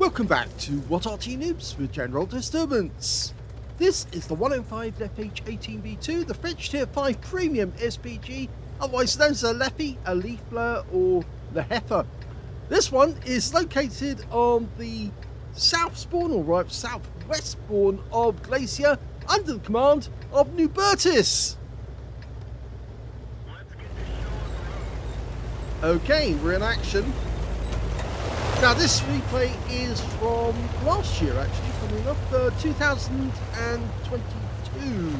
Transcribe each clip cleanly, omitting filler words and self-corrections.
Welcome back to What Arty Noobs with General Disturbance. This is the 105 leFH18B2, the French Tier 5 Premium SPG, otherwise known as a leFH, a leaf blower, or leFH. This one is located on the south spawn, or right southwest spawn of Glacier, under the command of Noobertis. Okay, we're in action. Now this replay is from last year, actually, funny enough, 2022.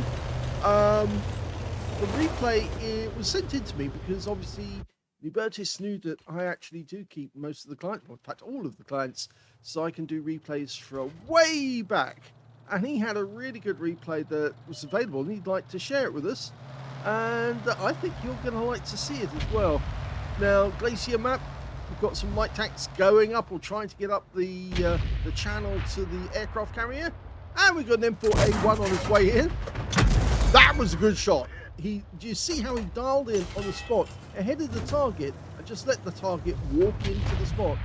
The replay, it was sent in to me because obviously Noobertis knew that I actually do keep most of the clients, well, in fact all of the clients, so I can do replays from way back. And he had a really good replay that was available and he'd like to share it with us. And I think you're going to like to see it as well. Now, Glacier map. We've got some light tanks going up or trying to get up the channel to the aircraft carrier. And we've got an M4A1 on his way in. That was a good shot. Do you see how he dialed in on the spot ahead of the target and just let the target walk into the spot?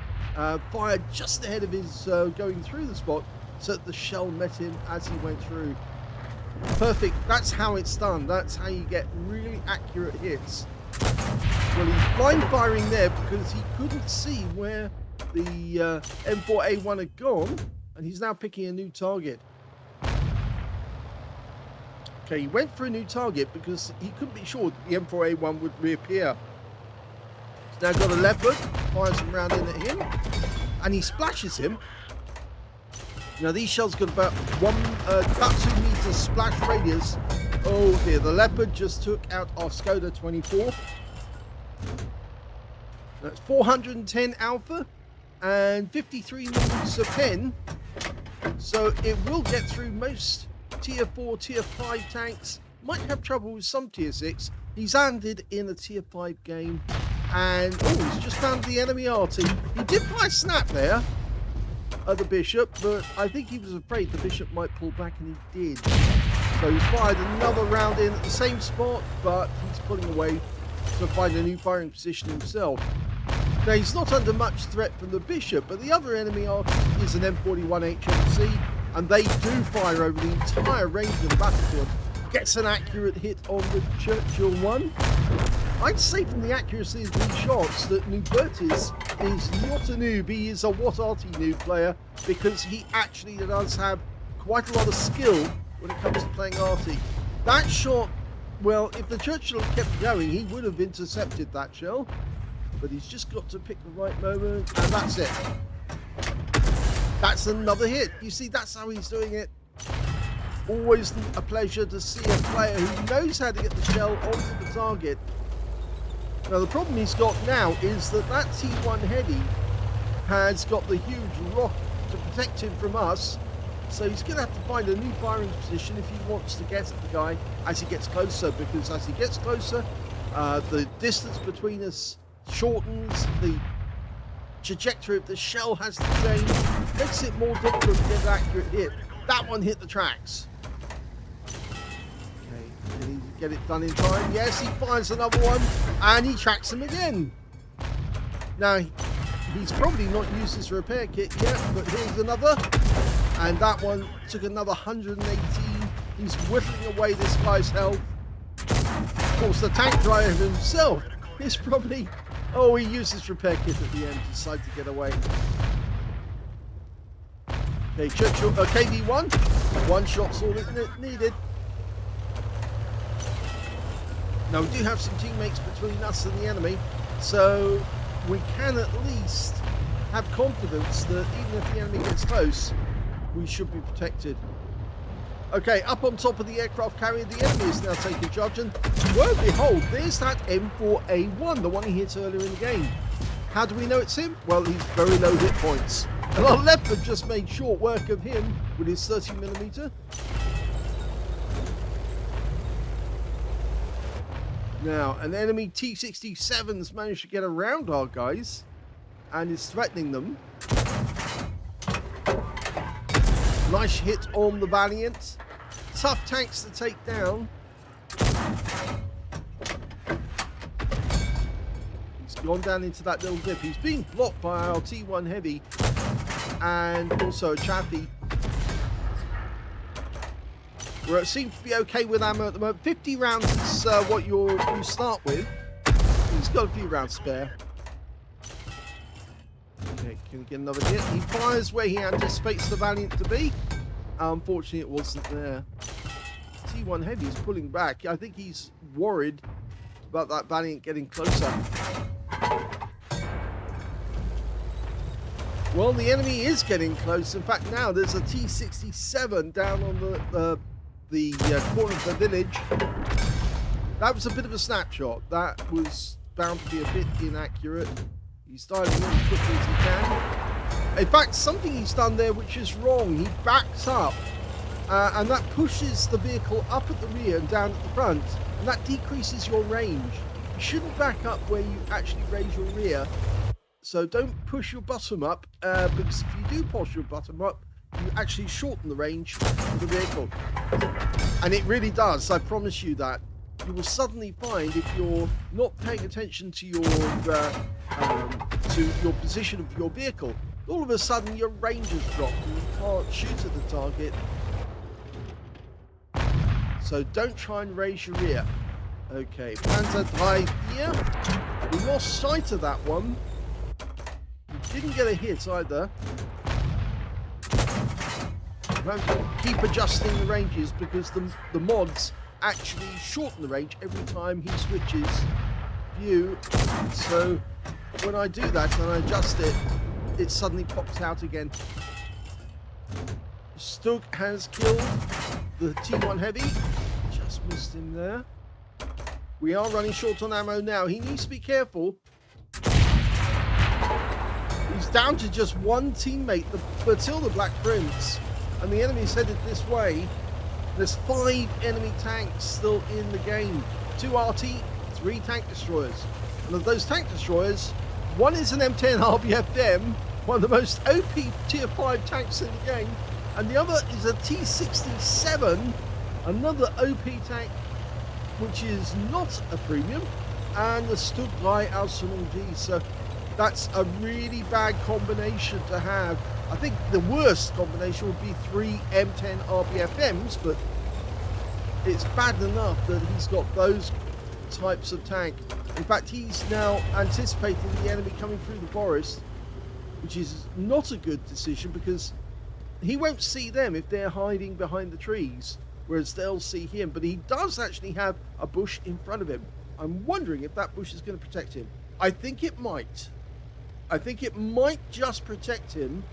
Fired just ahead of his going through the spot so that the shell met him as he went through. Perfect. That's how it's done. That's how you get really accurate hits. Well, he's blind firing there because he couldn't see where the M4A1 had gone, and he's now picking a new target. Okay, he went for a new target because he couldn't be sure that the M4A1 would reappear. He's now got a leopard, fires some round in at him, and he splashes him. Now these shells got about 2 meters splash radius. Oh dear, the leopard just took out our Skoda 24. That's 410 alpha and 53 newtons a pen, so it will get through most tier 4, tier 5 tanks. Might have trouble with some tier 6. He's landed in a tier 5 game, and he's just found the enemy Arty. He did fire snap there at the bishop, but I think he was afraid the bishop might pull back, and he did. So he's fired another round in at the same spot, but he's pulling away to find a new firing position himself. Now he's not under much threat from the bishop, but the other enemy Arty is an M41 HMC, and they do fire over the entire range of the battlefield. Gets an accurate hit on the Churchill one. I'd say from the accuracy of these shots that Noobertis is not a noob, he is a What Arty noob player, because he actually does have quite a lot of skill when it comes to playing Arty. That shot, well, if the Churchill had kept going, he would have intercepted that shell. But he's just got to pick the right moment, and that's it. That's another hit. You see, that's how he's doing it. Always a pleasure to see a player who knows how to get the shell onto the target. Now, the problem he's got now is that T1 Heady has got the huge rock to protect him from us. So he's going to have to find a new firing position if he wants to get at the guy as he gets closer, because as he gets closer, the distance between us shortens, the trajectory of the shell has to change, makes it more difficult to get an accurate hit. That one hit the tracks. Okay, did he get it done in time? Yes, he fires another one, and he tracks him again. Now, he's probably not used his repair kit yet, but here's another. And that one took another 118. He's whittling away this guy's health. Of course, the tank driver himself is probably... Oh, he used his repair kit at the end to decide to get away. Okay, Churchill, KV1. One shot's all it needed. Now, we do have some teammates between us and the enemy, so we can at least have confidence that even if the enemy gets close, we should be protected. Okay, up on top of the aircraft carrier, the enemy is now taking charge, and lo and behold, there's that M4A1, the one he hit earlier in the game. How do we know it's him? Well, he's very low hit points. And our leopard just made short work of him with his 30mm. Now, an enemy T-67's managed to get around our guys and is threatening them. Nice hit on the Valiant. Tough tanks to take down. He's gone down into that little dip. He's being blocked by our T1 Heavy and also a Chaffee. Where it seems to be okay with ammo at the moment. 50 rounds is what you start with. He's got a few rounds spare. Okay, can we get another hit? He fires where he anticipates the Valiant to be. Unfortunately, it wasn't there. T1 Heavy is pulling back. I think he's worried about that Valiant getting closer. Well, the enemy is getting close. In fact, now there's a T67 down on the corner of the village. That was a bit of a snapshot. That was bound to be a bit inaccurate. He's dialing in as quickly as he can. In fact, something he's done there which is wrong. He backs up, and that pushes the vehicle up at the rear and down at the front, and that decreases your range. You shouldn't back up where you actually raise your rear. So don't push your bottom up, because if you do push your bottom up, you actually shorten the range of the vehicle. And it really does, I promise you that. You will suddenly find, if you're not paying attention to your position of your vehicle, all of a sudden your range has dropped and you can't shoot at the target. So don't try and raise your rear. Okay, Panzer drive here. We lost sight of that one. Didn't get a hit either. Keep adjusting the ranges because the mods actually shorten the range every time he switches view. So when I do that and I adjust it, it suddenly pops out again. Stug has killed the T1 Heavy. Just missed him there. We are running short on ammo now. He needs to be careful. He's down to just one teammate, the Black Prince, and the enemy's headed this way. There's 5 enemy tanks still in the game. 2 Arty, 3 tank destroyers. And of those tank destroyers, one is an M10 RBFM, one of the most OP tier 5 tanks in the game, and the other is a T67, another OP tank, which is not a premium, and the Stug by Aslains G. So that's a really bad combination to have. I think the worst combination would be 3 M10 RBFMs, but it's bad enough that he's got those types of tank. In fact, he's now anticipating the enemy coming through the forest, which is not a good decision because he won't see them if they're hiding behind the trees, whereas they'll see him. But he does actually have a bush in front of him. I'm wondering if that bush is going to protect him. I think it might. I think it might just protect him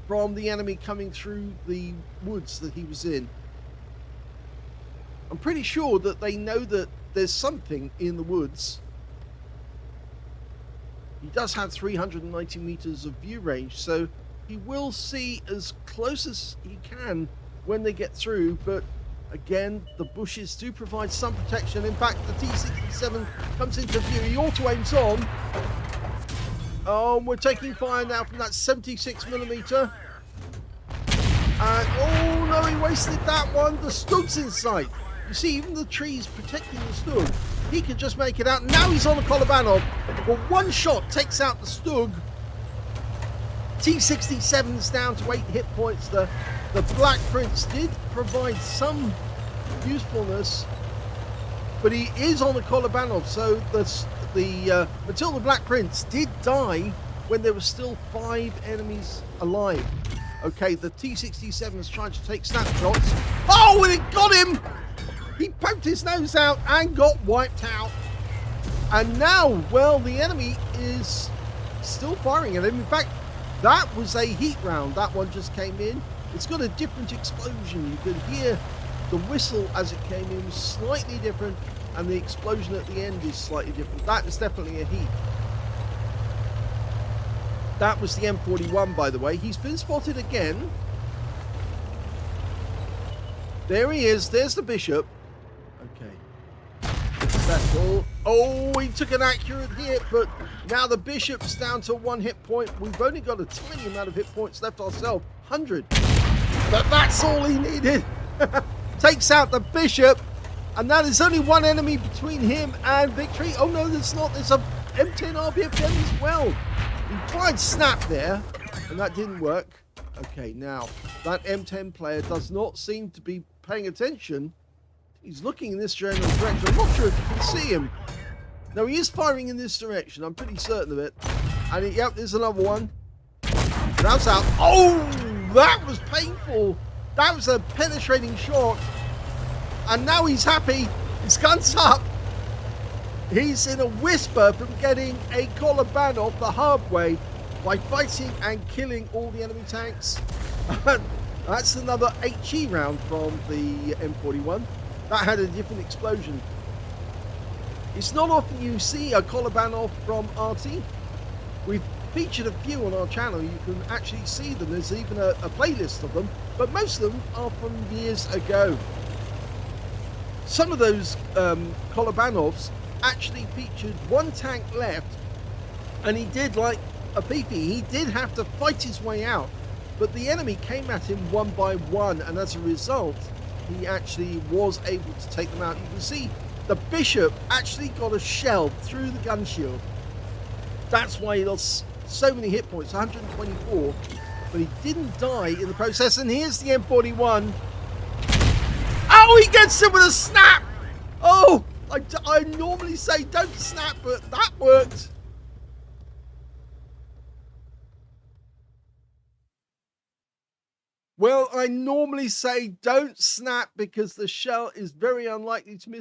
from the enemy coming through the woods that he was in. I'm pretty sure that they know that there's something in the woods. He does have 390 meters of view range, so he will see as close as he can when they get through, but again, the bushes do provide some protection. In fact, the T67 comes into view. He auto-aims on. Oh, we're taking fire now from that 76mm. And, oh no, he wasted that one. The Stug's in sight. You see, even the trees protecting the Stug. He can just make it out. Now he's on the Kolobanov. But one shot takes out the Stug. T67's down to 8 hit points. The Black Prince did provide some usefulness, but he is on the Kolobanov, so until the Black Prince did die when there were still 5 enemies alive. Okay, the T67 is trying to take snapshots. Oh, and it got him! He poked his nose out and got wiped out. And now, well, the enemy is still firing at him. In fact, that was a heat round. That one just came in. It's got a different explosion. You could hear the whistle as it came in was slightly different, and the explosion at the end is slightly different. That is definitely a heat. That was the M41, by the way. He's been spotted again. There he is. There's the Bishop. Okay. That's all. Oh, he took an accurate hit, but now the Bishop's down to 1 hit point. We've only got a tiny amount of hit points left ourselves. 100. But that's all he needed. Takes out the Bishop. And now there's only one enemy between him and victory. Oh no, there's not. There's a M10 RBFM as well. He tried snap there, and that didn't work. Okay, now, that M10 player does not seem to be paying attention. He's looking in this general direction. I'm not sure if you can see him. No, he is firing in this direction. I'm pretty certain of it. And yep, there's another one. That's out. Oh, that was painful. That was a penetrating shot. And now he's happy. His gun's up. He's in a whisper from getting a collar ban off the hard way by fighting and killing all the enemy tanks. That's another HE round from the M41. That had a different explosion. It's not often you see a collar ban off from Arty. We've featured a few on our channel. You can actually see them. There's even a playlist of them, but most of them are from years ago. Some of those collar ban offs actually featured one tank left, and he did like a peepee. He did have to fight his way out, but the enemy came at him one by one, and as a result, he actually was able to take them out. You can see the Bishop actually got a shell through the gun shield. That's why he lost so many hit points, 124, but he didn't die in the process. And here's the M41. Oh, he gets him with a snap. Oh, I normally say don't snap, but that worked. Well, I normally say don't snap because the shell is very unlikely to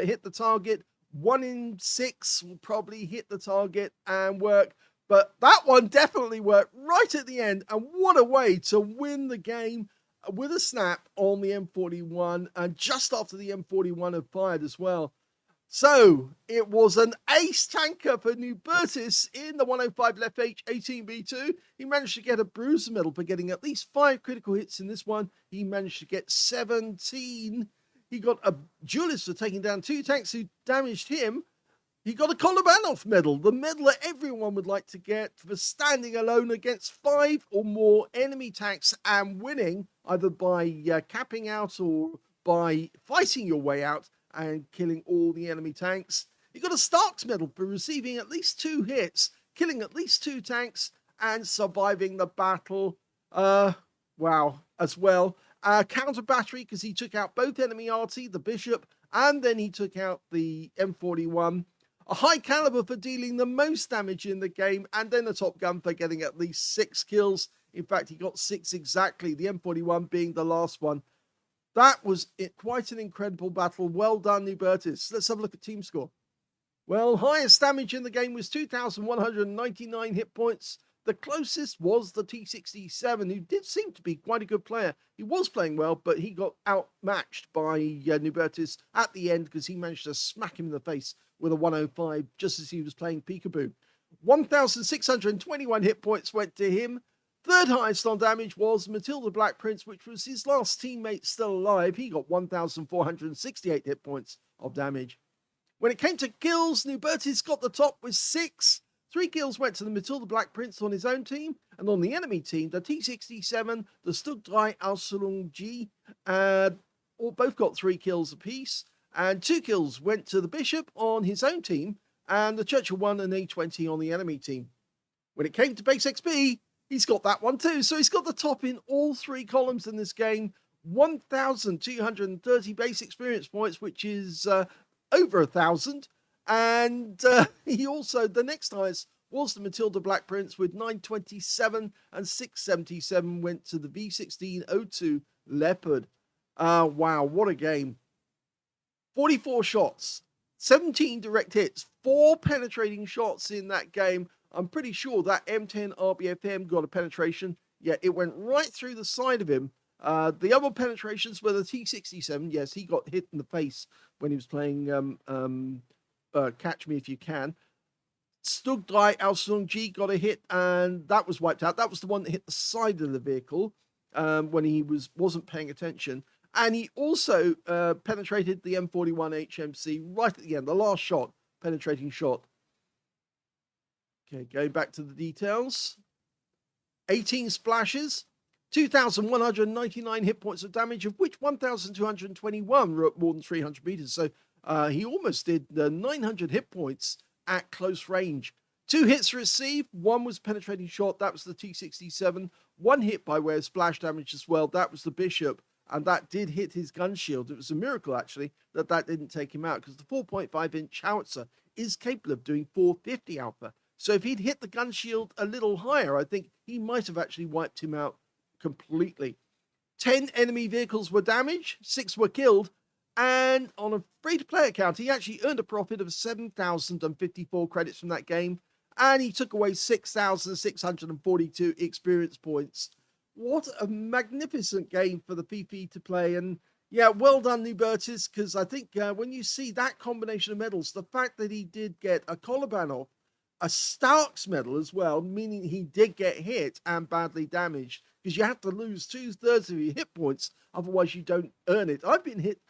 hit the target. 1 in 6 will probably hit the target and work. But that one definitely worked right at the end. And what a way to win the game with a snap on the M41. And just after the M41 had fired as well. So it was an ace tanker for Noobertis in the 105 leFH18B2. He managed to get a bruiser medal for getting at least 5 critical hits in this one. He managed to get 17. He got a duelist for taking down 2 tanks who damaged him. He got a Kolobanov medal, the medal that everyone would like to get for standing alone against 5 or more enemy tanks and winning, either by capping out or by fighting your way out and killing all the enemy tanks. He got a Starks medal for receiving at least 2 hits, killing at least 2 tanks, and surviving the battle. Wow, as well. Counter battery because he took out both enemy Arty, the Bishop, and then he took out the M41. A high caliber for dealing the most damage in the game, and then a top gun for getting at least 6 kills. In fact, he got 6 exactly, the M41 being the last one. That was quite an incredible battle. Well done, Noobertis. Let's have a look at team score. Well, highest damage in the game was 2,199 hit points. The closest was the T67, who did seem to be quite a good player. He was playing well, but he got outmatched by Noobertis at the end because he managed to smack him in the face with a 105 just as he was playing peekaboo. 1,621 hit points went to him. Third highest on damage was Matilda Black Prince, which was his last teammate still alive. He got 1,468 hit points of damage. When it came to kills, Noobertis got the top with 6. 3 kills went to the Matilda Black Prince on his own team, and on the enemy team, the T67, the Stugdrei Ausstellung G, both got 3 kills apiece, and 2 kills went to the Bishop on his own team, and the Churchill 1 and A20 on the enemy team. When it came to base XP, he's got that one too, so he's got the top in all 3 columns in this game. 1,230 base experience points, which is over 1,000. And he also, the next highest was the Matilda Black Prince with 927, and 677 went to the V1602 Leopard. Wow, what a game. 44 shots, 17 direct hits, 4 penetrating shots in that game. I'm pretty sure that M10 RBFM got a penetration. Yeah, it went right through the side of him. The other penetrations were the T67. Yes, he got hit in the face when he was playing Catch Me If You Can. Stugdrei Ausstellung G got a hit, and that was wiped out. That was the one that hit the side of the vehicle when he wasn't paying attention. And he also penetrated the M41 HMC right at the end, the last shot, penetrating shot. Okay, going back to the details. 18 splashes, 2,199 hit points of damage, of which 1,221 were at more than 300 meters. So he almost did 900 hit points at close range. 2 hits received, one was penetrating shot, that was the T67, 1 hit by way of splash damage as well, that was the Bishop, and that did hit his gun shield. It was a miracle, actually, that didn't take him out, because the 4.5-inch howitzer is capable of doing 450 alpha. So if he'd hit the gun shield a little higher, I think he might have actually wiped him out completely. 10 enemy vehicles were damaged, 6 were killed, and on a free-to-play account, he actually earned a profit of 7,054 credits from that game, and he took away 6,642 experience points. What a magnificent game for the PP to play, and yeah, well done, Noobertis, because I think when you see that combination of medals, the fact that he did get a Collarband off, a Starks medal as well, meaning he did get hit and badly damaged, because you have to lose 2/3 of your hit points, otherwise you don't earn it. I've been hit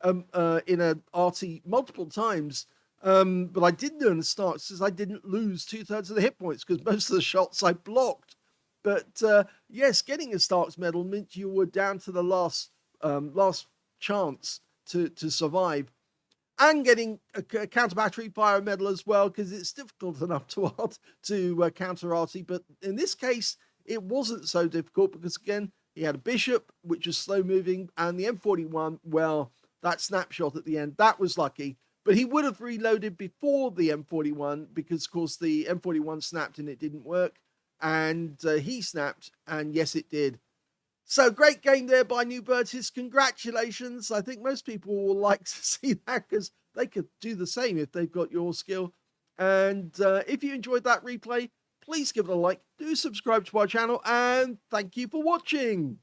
in an Arty multiple times, but I didn't earn the Starks because I didn't lose 2/3 of the hit points, because most of the shots I blocked. But yes, getting a Starks medal meant you were down to the last chance to survive. And getting a counter battery fire medal as well, because it's difficult enough to counter Arty. But in this case, it wasn't so difficult, because again, he had a Bishop, which was slow moving, and the M41, well, that snapshot at the end, that was lucky. But he would have reloaded before the M41, because of course the M41 snapped and it didn't work. And he snapped, and yes, it did. So great game there by Noobertis. Congratulations. I think most people will like to see that, because they could do the same if they've got your skill. And if you enjoyed that replay, please give it a like, do subscribe to our channel, and thank you for watching.